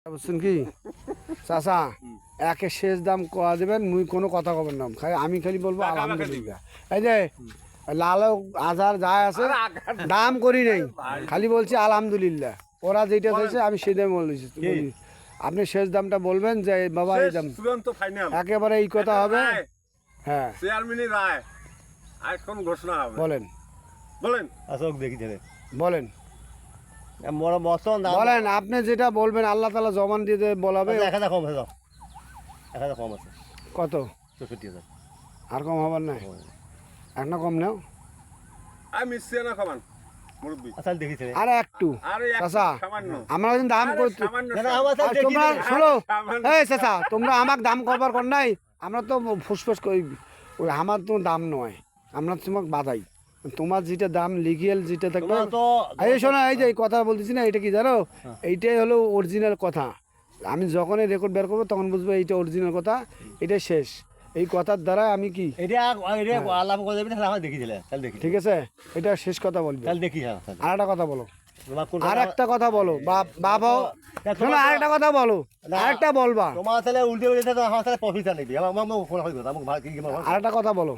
বুঝছেন কি চাচা একে শেষ দাম কয়া দেবেন মুই কোনো কথা কবেন না আমি খালি বলবো আলহামদুলিল্লাহ। এই যে লাল আজার যা আছে দাম করি নেই, খালি বলছি আলহামদুলিল্লাহ। ওরা যেটা চাইছে আমি সেই দামে বলেছি। আপনি শেষ দামটা বলবেন যে বাবা এই দাম একেবারে এই কথা হবে। হ্যাঁ চেয়ারম্যানের রায় এখন ঘোষণা হবে। বলেন বলেন বলেন বলেন আপনি যেটা বলবেন আল্লাহ তাআলা জমান দিয়ে বলাবে। কত? 64,000 আর কম হবার না, একটা কম নাও। আমি না খাবান মুরব্বি আচ্ছা দেখি আর একটু চাচা আমরা কিন্তু দাম করতে তোমরা তোমরা শোনো। এই চাচা তোমরা আমাকে দাম করবার কর নাই, আমরা তো ফুসফুস করি ওই আমার তো দাম নয়, আমরা তোমাকে বাধাই। তোমার যেটা দাম লিগেল যেটা থাকবে এই শোনো, এই যে কথা বলতেছি না, এটা কি জানো, এইটাই হলো অরিজিনাল কথা। আমি যখনই রেকর্ড বের করবো তখন বুঝবো এইটা অরিজিনাল কথা, এটাই শেষ। এই কথার দ্বারা আমি কি ঠিক আছে, এটা শেষ কথা বলবি। আর একটা কথা বলো, আর একটা কথা বলো বাবা, শোনো আর একটা কথা বলো, আরেকটা বলবা। আর একটা কথা বলো,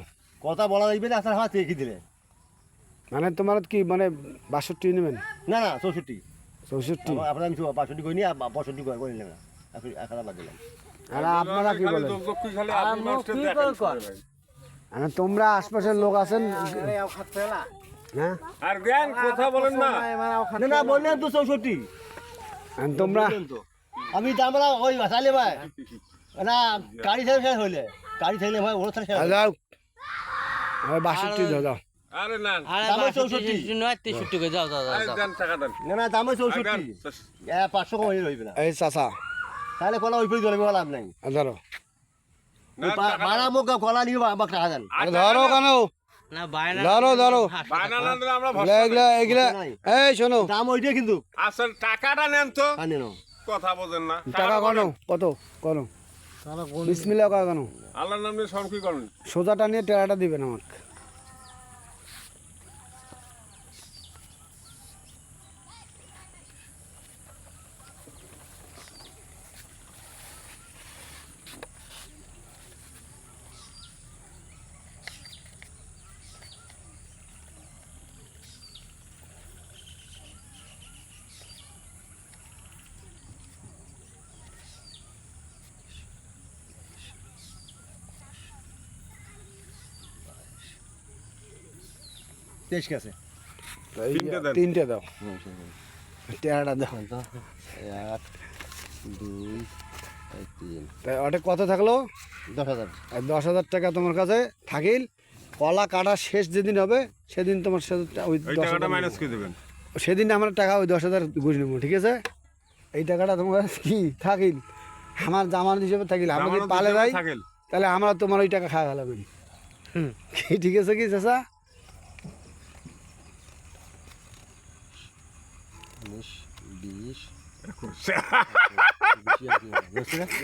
কথা বলা যাইবে না, আমার দেখি দিলে মানে তোমার কি মানে 62 নেবেন? না না 64 আপনারা আমি 65 করি নি, 65 করে নিলাম না, এখন বাদ দিলাম। আর আপনারা কি বলেন? তোমরা আশপাশের লোক আছেন হ্যাঁ, আর জ্ঞান কথা বলেন না। না বললেন তো 64 তোমরা। আমি আমরা ওই চাইলে ভাই না গাড়ি ছেড়ে শেষ হইলে গাড়ি ছেড়ে ভাই ওর ছেড়ে যাও 62 দাও। আরে না দাম 64 নয় 63 করে যাও যাও আরে দেন টাকা দেন। না দাম 64 500 কম হইবে না। এই চাচা তাহলে কলা ওই পরে চলবে লাভ নাই। ধরো বাড়া মুখ কলা নিয়ে আমাকে টাকা দেন। ধরো কেন না বায়না ধরো বায়না না দিলে আমরা এগুলা এগুলা এই শোনো দাম ওইটাই কিন্তু আসল টাকাটা নেন তো। আনেন কথা বোঝেন না। টাকা কেন কত কেন বিসমিল্লাহ কয় কেন? আল্লাহর নামে সব কি করেন? সোজাটা নিয়ে টেরাটা দিবেন আমাকে। ঠিক আছে তিনটে দাও, টেরাটা দাও। 1 2 3 তাই ওটা কত থাকলো? 10,000। 10,000 টাকা তোমার কাছে থাকিল। কলা কাটা শেষ যেদিন হবে সেদিন তোমার সাথে ওই টাকাটা মাইনাস করে দেবেন। সেদিন আমার টাকা ওই 10,000 ঘুরে নেবো, ঠিক আছে? এই টাকাটা তোমার কাছে কি থাকিল, আমার জামান হিসেবে থাকিল। আমরা যদি পালে যাই তাহলে আমরা তোমার ওই টাকা খাওয়া ফেলাবেন। ঠিক আছে কি চাচা? 20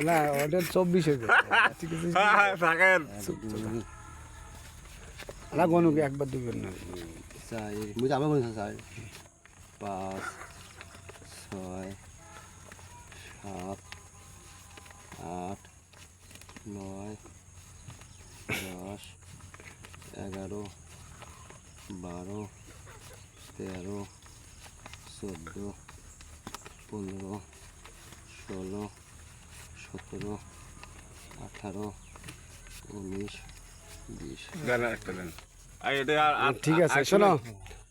না ওটা 24 হয়ে যাবে। ঠিক আছে থাকেন না গনুক একবার দুবার না। 4 5 6 7 8 9 10 11 12 13 14 15 16 17 18 19 20 দেন একটা দেন। আর এটা আর ঠিক আছে শোনো,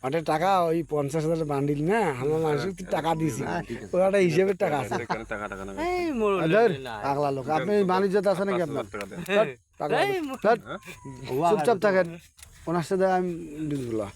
ওটা টাকা ওই 50,000 বান্ডিল না, আমরা মানুষের টাকা দিয়েছি, ওটা হিসেবের টাকা আছে। টাকা টাকা না এই মোর পাগলা লোক আপনি, বাণিজ্যত আছে নাকি আপনার? টাকা দেন। চুপচাপ থাকেন, ওনার সাথে আমি দিদিগুলা